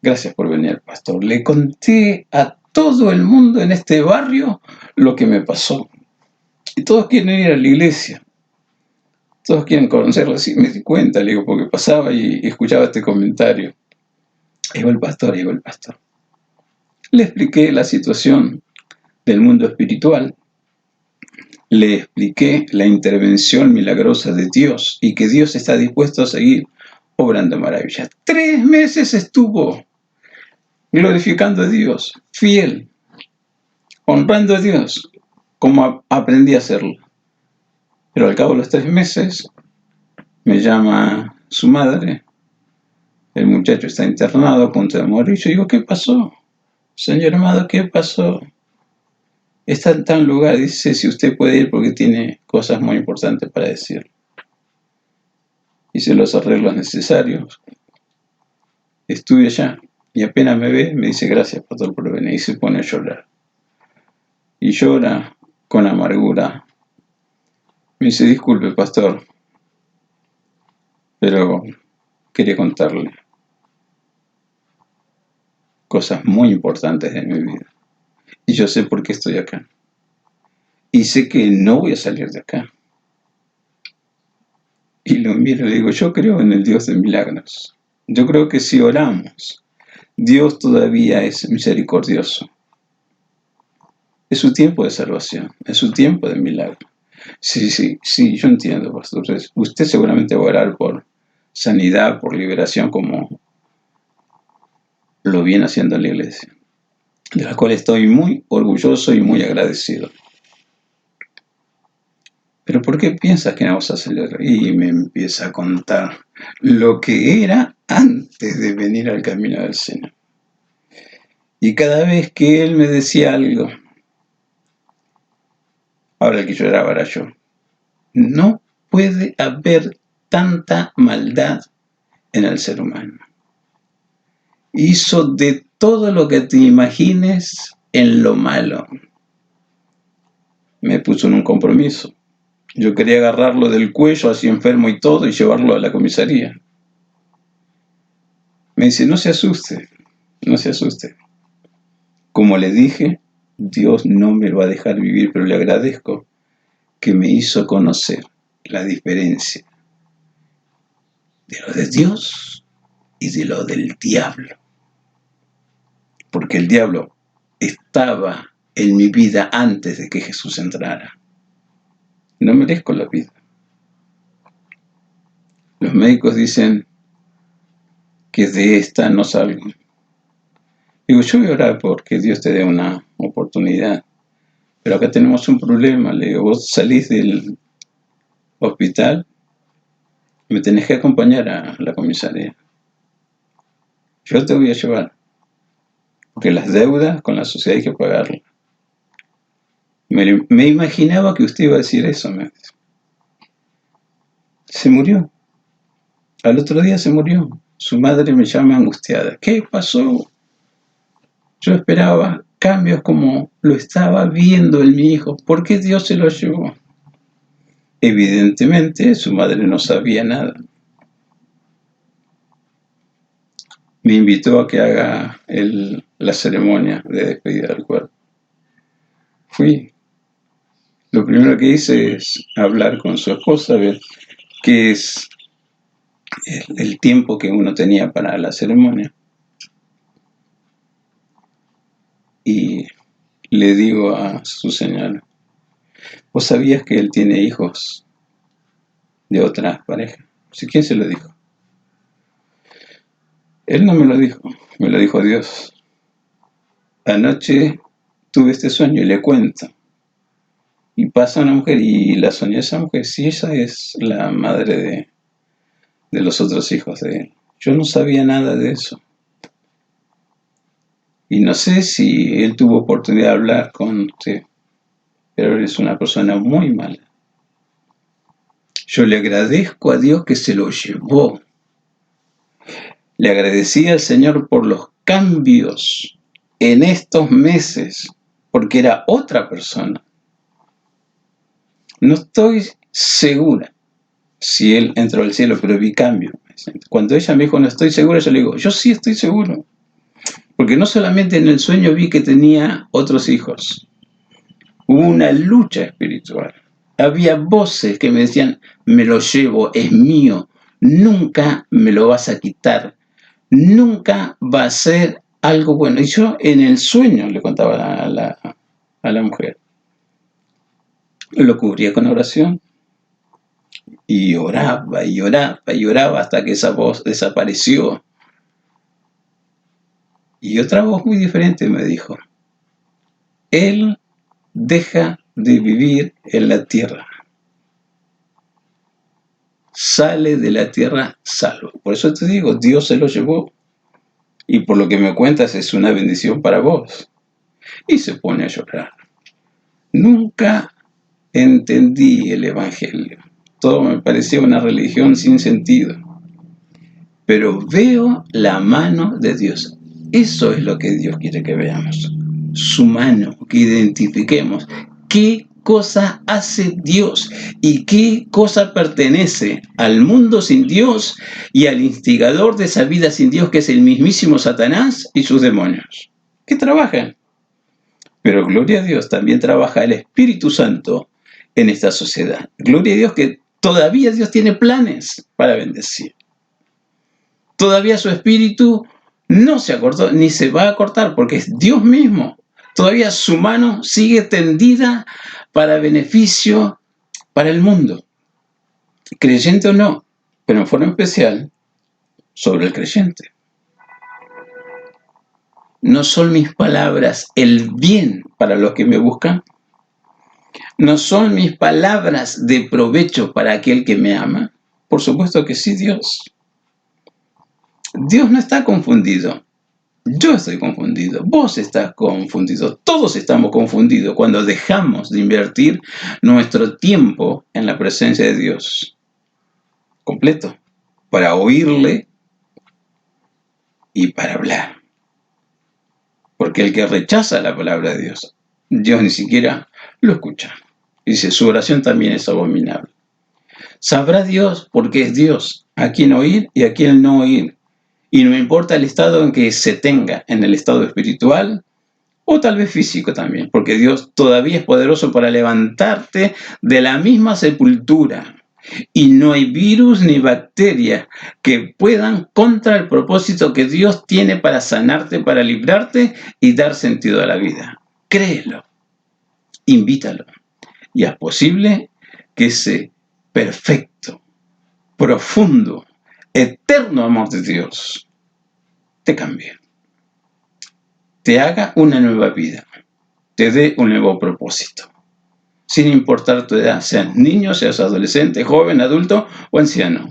Gracias por venir, pastor. Le conté a todo el mundo en este barrio lo que me pasó. Y todos quieren ir a la iglesia. Todos quieren conocerlo. Así me di cuenta, le digo, porque pasaba y escuchaba este comentario. Ahí va el pastor, ahí va el pastor. Le expliqué la situación del mundo espiritual. Le expliqué la intervención milagrosa de Dios y que Dios está dispuesto a seguir obrando maravillas. 3 meses estuvo glorificando a Dios, fiel, honrando a Dios, como aprendí a hacerlo. Pero al cabo de los 3 meses me llama su madre, el muchacho está internado a punto de morir. Yo digo, ¿qué pasó? Señor amado, ¿qué pasó? Está en tal lugar, dice, si usted puede ir porque tiene cosas muy importantes para decir. Hice los arreglos necesarios, estuve allá y apenas me ve, me dice, gracias pastor por venir, y se pone a llorar. Y llora con amargura. Me dice, disculpe pastor, pero quería contarle cosas muy importantes de mi vida. Y yo sé por qué estoy acá. Y sé que no voy a salir de acá. Y lo miro y le digo, yo creo en el Dios de milagros. Yo creo que si oramos, Dios todavía es misericordioso. Es su tiempo de salvación, es su tiempo de milagro. Sí, yo entiendo, pastor. Usted seguramente va a orar por sanidad, por liberación, como lo viene haciendo la iglesia, de la cual estoy muy orgulloso y muy agradecido. ¿Pero por qué piensas que no vas a salir? Y me empieza a contar lo que era antes de venir al camino del Señor. Y cada vez que él me decía algo, ahora el que lloraba era yo. No puede haber tanta maldad en el ser humano. Hizo de todo lo que te imagines en lo malo. Me puso en un compromiso. Yo quería agarrarlo del cuello, así enfermo y todo, y llevarlo a la comisaría. Me dice, no se asuste, no se asuste. Como le dije, Dios no me va a dejar vivir, pero le agradezco que me hizo conocer la diferencia de lo de Dios y de lo del diablo. Porque el diablo estaba en mi vida antes de que Jesús entrara. No merezco la vida. Los médicos dicen que de esta no salgo. Digo, yo voy a orar porque Dios te dé una oportunidad. Pero acá tenemos un problema. Le digo, vos salís del hospital, me tenés que acompañar a la comisaría. Yo te voy a llevar. Porque las deudas con la sociedad hay que pagarlas. Me imaginaba que usted iba a decir eso, me dice. Se murió. Al otro día se murió. Su madre me llama angustiada. ¿Qué pasó? Yo esperaba cambios como lo estaba viendo en mi hijo. ¿Por qué Dios se lo llevó? Evidentemente su madre no sabía nada. Me invitó a que haga la ceremonia de despedida del cuerpo. Fui. Lo primero que hice es hablar con su esposa, ver qué es el tiempo que uno tenía para la ceremonia. Y le digo a su señora, ¿vos sabías que él tiene hijos de otras parejas? ¿Quién se lo dijo? Él no me lo dijo, me lo dijo Dios. Anoche tuve este sueño y le cuento. Y pasa una mujer y la soñé esa mujer, sí, esa es la madre de los otros hijos de él. Yo no sabía nada de eso. Y no sé si él tuvo oportunidad de hablar con usted, pero él es una persona muy mala. Yo le agradezco a Dios que se lo llevó. Le agradecí al Señor por los cambios en estos meses, porque era otra persona. No estoy segura si él entró al cielo, pero vi cambio. Cuando ella me dijo no estoy segura, yo le digo, yo sí estoy seguro. Porque no solamente en el sueño vi que tenía otros hijos, hubo una lucha espiritual. Había voces que me decían, me lo llevo, es mío, nunca me lo vas a quitar, nunca va a ser algo bueno. Y yo en el sueño le contaba a la mujer, lo cubría con oración y oraba y oraba y oraba hasta que esa voz desapareció. Y otra voz muy diferente me dijo, él deja de vivir en la tierra. Sale de la tierra salvo. Por eso te digo, Dios se lo llevó. Y por lo que me cuentas es una bendición para vos. Y se pone a llorar. Nunca entendí el Evangelio. Todo me parecía una religión sin sentido. Pero veo la mano de Dios. Eso es lo que Dios quiere que veamos. Su mano, que identifiquemos qué cosa hace Dios y qué cosa pertenece al mundo sin Dios y al instigador de esa vida sin Dios, que es el mismísimo Satanás y sus demonios, que trabajan. Pero gloria a Dios, también trabaja el Espíritu Santo en esta sociedad. Gloria a Dios que todavía Dios tiene planes para bendecir. Todavía su espíritu no se acortó ni se va a cortar porque es Dios mismo. Todavía su mano sigue tendida para beneficio para el mundo. Creyente o no, pero en forma especial sobre el creyente. ¿No son mis palabras el bien para los que me buscan? ¿No son mis palabras de provecho para aquel que me ama? Por supuesto que sí, Dios. Dios no está confundido. Yo estoy confundido, vos estás confundido, todos estamos confundidos cuando dejamos de invertir nuestro tiempo en la presencia de Dios completo, para oírle y para hablar. Porque el que rechaza la palabra de Dios, Dios ni siquiera lo escucha. Dice, su oración también es abominable. Sabrá Dios porque es Dios, a quién oír y a quién no oír. Y no importa el estado en que se tenga, en el estado espiritual, o tal vez físico también, porque Dios todavía es poderoso para levantarte de la misma sepultura. Y no hay virus ni bacteria que puedan contra el propósito que Dios tiene para sanarte, para librarte y dar sentido a la vida. Créelo, invítalo y haz posible que ese perfecto, profundo, eterno amor de Dios te cambie. Te haga una nueva vida, te dé un nuevo propósito, sin importar tu edad, seas niño, seas adolescente, joven, adulto o anciano.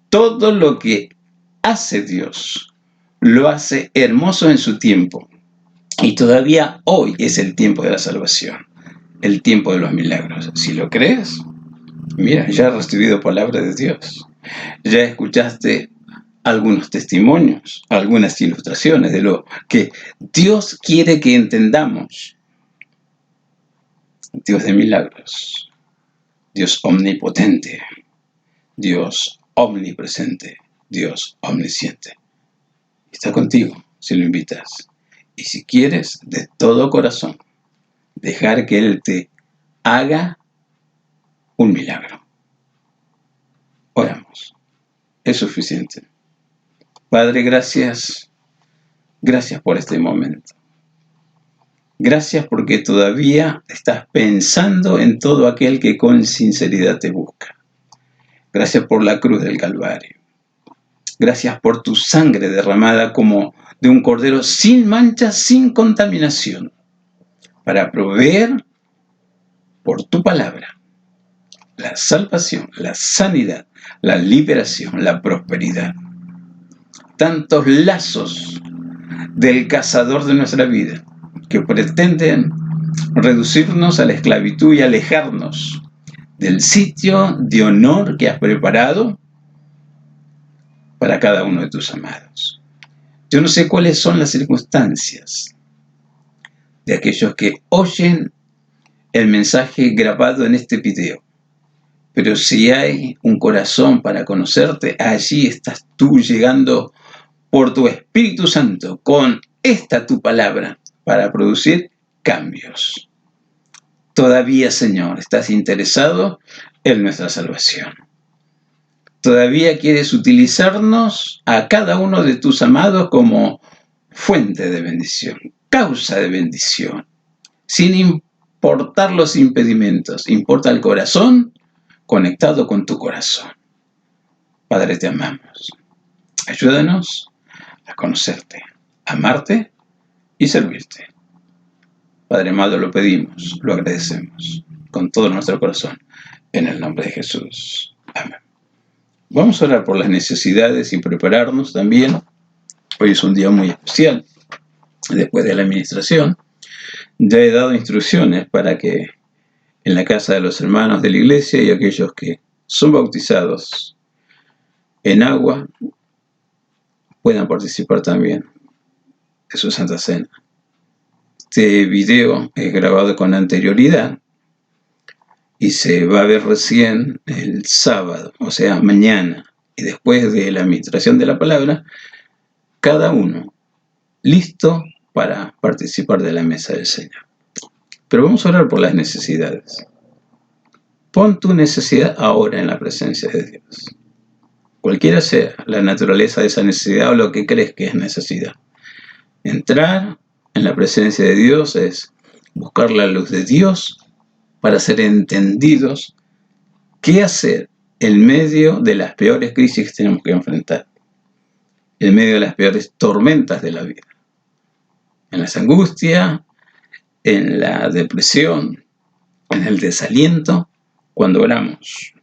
Todo lo que hace Dios, lo hace hermoso en su tiempo. Y todavía hoy es el tiempo de la salvación, el tiempo de los milagros. Si lo crees, Mira, ya has recibido palabra de Dios. Ya escuchaste algunos testimonios, algunas ilustraciones de lo que Dios quiere que entendamos. Dios de milagros, Dios omnipotente, Dios omnipresente, Dios omnisciente. Está contigo si lo invitas. Y si quieres, de todo corazón, dejar que Él te haga un milagro. Oramos. Es suficiente. Padre, gracias. Gracias por este momento. Gracias porque todavía estás pensando en todo aquel que con sinceridad te busca. Gracias por la cruz del Calvario. Gracias por tu sangre derramada como de un cordero sin mancha, sin contaminación, para proveer por tu palabra la salvación, la sanidad, la liberación, la prosperidad. Tantos lazos del cazador de nuestra vida que pretenden reducirnos a la esclavitud y alejarnos del sitio de honor que has preparado para cada uno de tus amados. Yo no sé cuáles son las circunstancias de aquellos que oyen el mensaje grabado en este video, pero si hay un corazón para conocerte, allí estás tú llegando por tu Espíritu Santo con esta tu palabra para producir cambios. Todavía, Señor, estás interesado en nuestra salvación. Todavía quieres utilizarnos a cada uno de tus amados como fuente de bendición, causa de bendición, sin importar los impedimentos. Importa el corazón conectado con tu corazón. Padre, te amamos. Ayúdanos a conocerte, amarte y servirte. Padre amado, lo pedimos, lo agradecemos con todo nuestro corazón, en el nombre de Jesús. Amén. Vamos a orar por las necesidades y prepararnos también. Hoy es un día muy especial. Después de la administración, ya he dado instrucciones para que en la casa de los hermanos de la iglesia y aquellos que son bautizados en agua puedan participar también de su Santa Cena. Este video es grabado con anterioridad y se va a ver recién el sábado, o sea, mañana, y después de la administración de la palabra, cada uno listo para participar de la mesa del Señor. Pero vamos a orar por las necesidades. Pon tu necesidad ahora en la presencia de Dios. Cualquiera sea la naturaleza de esa necesidad o lo que crees que es necesidad. Entrar en la presencia de Dios es buscar la luz de Dios para ser entendidos qué hacer en medio de las peores crisis que tenemos que enfrentar, en medio de las peores tormentas de la vida, en las angustias, en la depresión, en el desaliento, cuando oramos.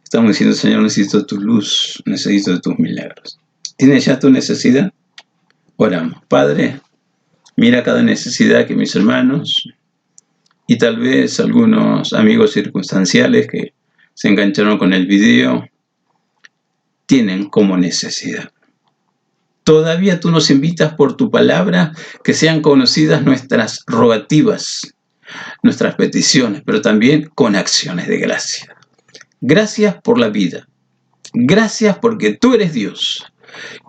Estamos diciendo, Señor, necesito tu luz, necesito de tus milagros. ¿Tienes ya tu necesidad? Oramos. Padre, mira cada necesidad que mis hermanos y tal vez algunos amigos circunstanciales que se engancharon con el video tienen como necesidad. Todavía tú nos invitas por tu palabra que sean conocidas nuestras rogativas, nuestras peticiones, pero también con acciones de gracia. Gracias por la vida. Gracias porque tú eres Dios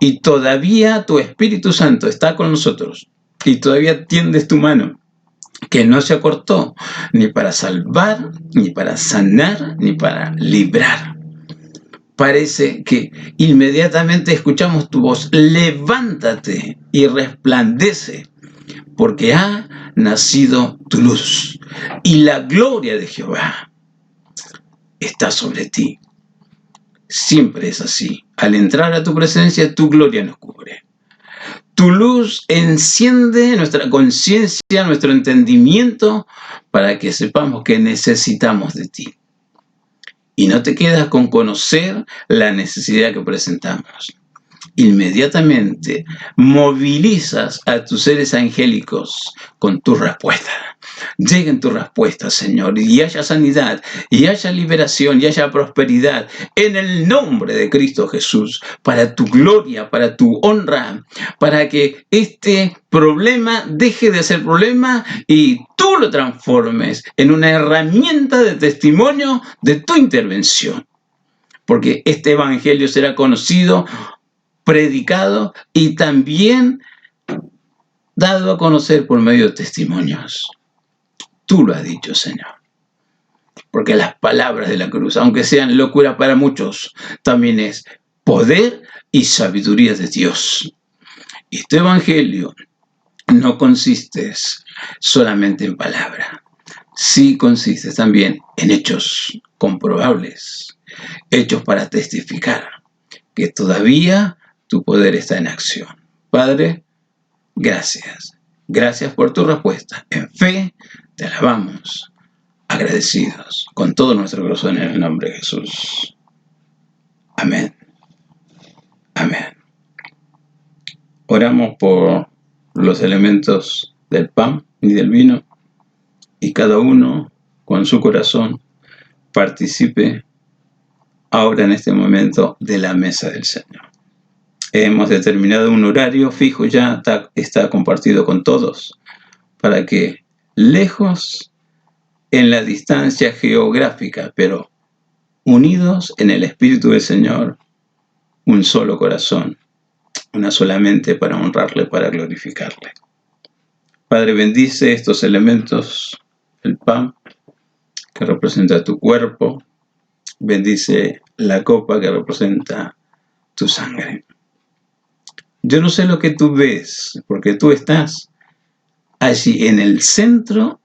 y todavía tu Espíritu Santo está con nosotros y todavía tiendes tu mano que no se acortó ni para salvar, ni para sanar, ni para librar. Parece que inmediatamente escuchamos tu voz, levántate y resplandece, porque ha nacido tu luz y la gloria de Jehová está sobre ti. Siempre es así. Al entrar a tu presencia, tu gloria nos cubre. Tu luz enciende nuestra conciencia, nuestro entendimiento, para que sepamos que necesitamos de ti. Y no te quedas con conocer la necesidad que presentamos. inmediatamente movilizas a tus seres angélicos con tu respuesta. Lleguen tus respuestas, Señor, y haya sanidad, y haya liberación, y haya prosperidad, en el nombre de Cristo Jesús, para tu gloria, para tu honra, para que este problema deje de ser problema y tú lo transformes en una herramienta de testimonio de tu intervención. Porque este evangelio será conocido, predicado y también dado a conocer por medio de testimonios. Tú lo has dicho, Señor. Porque las palabras de la cruz, aunque sean locura para muchos, también es poder y sabiduría de Dios. Y este evangelio no consiste solamente en palabras, sí consiste también en hechos comprobables, hechos para testificar que todavía tu poder está en acción. Padre, gracias. Gracias por tu respuesta. En fe te alabamos, agradecidos con todo nuestro corazón en el nombre de Jesús. Amén. Amén. Oramos por los elementos del pan y del vino y cada uno con su corazón participe ahora en este momento de la mesa del Señor. Hemos determinado un horario fijo, ya está compartido con todos, para que lejos en la distancia geográfica, pero unidos en el Espíritu del Señor, un solo corazón, una sola mente para honrarle, para glorificarle. Padre, bendice estos elementos, el pan que representa tu cuerpo, bendice la copa que representa tu sangre. Yo no sé lo que tú ves, porque tú estás allí en el centro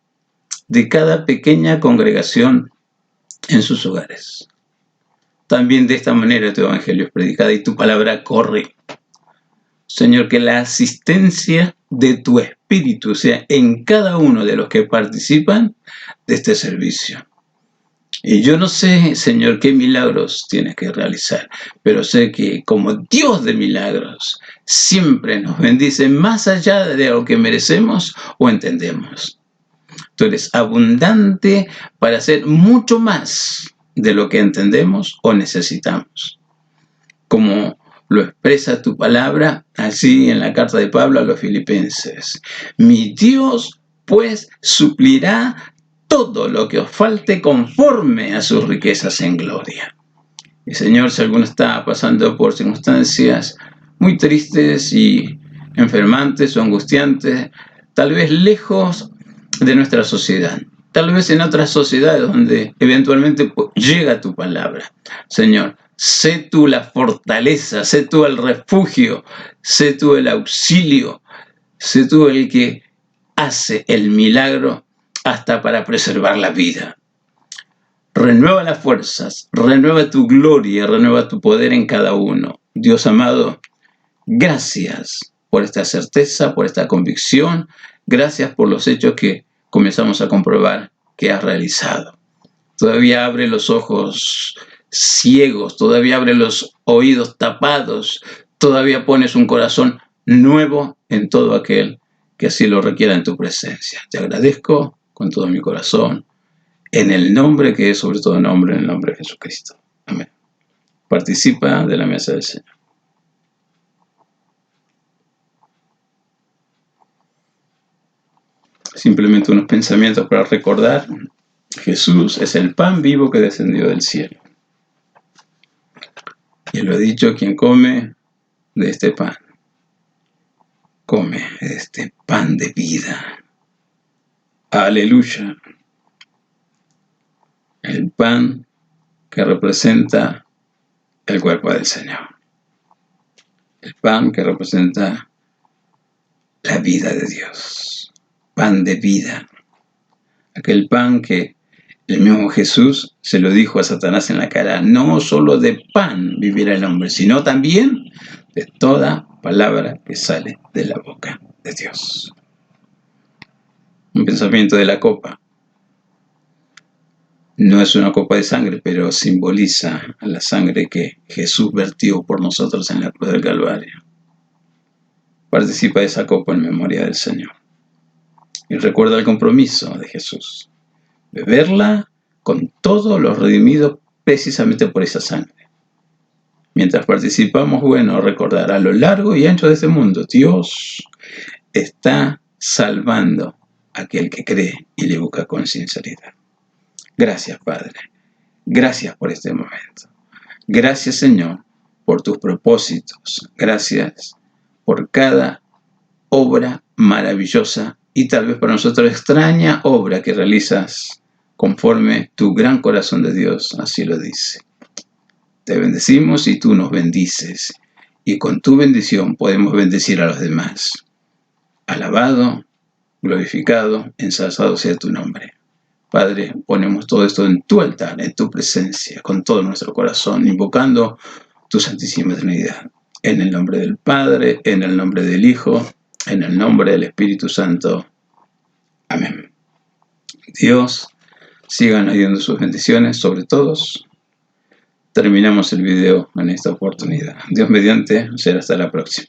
de cada pequeña congregación en sus hogares. También de esta manera tu evangelio es predicado y tu palabra corre. Señor, que la asistencia de tu Espíritu sea en cada uno de los que participan de este servicio. Y yo no sé, Señor, qué milagros tienes que realizar, pero sé que como Dios de milagros siempre nos bendice más allá de lo que merecemos o entendemos. Tú eres abundante para hacer mucho más de lo que entendemos o necesitamos. Como lo expresa tu palabra así en la carta de Pablo a los Filipenses. Mi Dios, pues, suplirá todo lo que os falte conforme a sus riquezas en gloria. Y Señor, si alguno está pasando por circunstancias muy tristes y enfermantes o angustiantes, tal vez lejos de nuestra sociedad, tal vez en otras sociedades donde eventualmente llega tu palabra, Señor, sé tú la fortaleza, sé tú el refugio, sé tú el auxilio, sé tú el que hace el milagro hasta para preservar la vida. Renueva las fuerzas, renueva tu gloria, renueva tu poder en cada uno. Dios amado, gracias por esta certeza, por esta convicción, gracias por los hechos que comenzamos a comprobar que has realizado. Todavía abre los ojos ciegos, todavía abre los oídos tapados, todavía pones un corazón nuevo en todo aquel que así lo requiera en tu presencia. Te agradezco con todo mi corazón, en el nombre que es sobre todo nombre, en el nombre de Jesucristo. Amén. Participa de la mesa del Señor. Simplemente unos pensamientos para recordar. Jesús es el pan vivo que descendió del cielo. Y lo he dicho, quien come de este pan, come de este pan de vida. Aleluya. El pan que representa el cuerpo del Señor. El pan que representa la vida de Dios. Pan de vida. Aquel pan que el mismo Jesús se lo dijo a Satanás en la cara. No solo de pan vivirá el hombre, sino también de toda palabra que sale de la boca de Dios. Un pensamiento de la copa. No es una copa de sangre, pero simboliza la sangre que Jesús vertió por nosotros en la cruz del Calvario. Participa de esa copa en memoria del Señor. Y recuerda el compromiso de Jesús. Beberla con todos los redimidos precisamente por esa sangre. Mientras participamos, recordar a lo largo y ancho de este mundo, Dios está salvando a aquel que cree y le busca con sinceridad. Gracias, Padre. Gracias por este momento. Gracias, Señor, por tus propósitos. Gracias por cada obra maravillosa y tal vez para nosotros extraña obra que realizas conforme tu gran corazón de Dios así lo dice. Te bendecimos y tú nos bendices, y con tu bendición podemos bendecir a los demás. Alabado, glorificado, ensalzado sea tu nombre. Padre, ponemos todo esto en tu altar, en tu presencia, con todo nuestro corazón, invocando tu Santísima Trinidad. En el nombre del Padre, en el nombre del Hijo, en el nombre del Espíritu Santo. Amén. Dios siga añadiendo sus bendiciones sobre todos. Terminamos el video en esta oportunidad. Dios mediante, será hasta la próxima.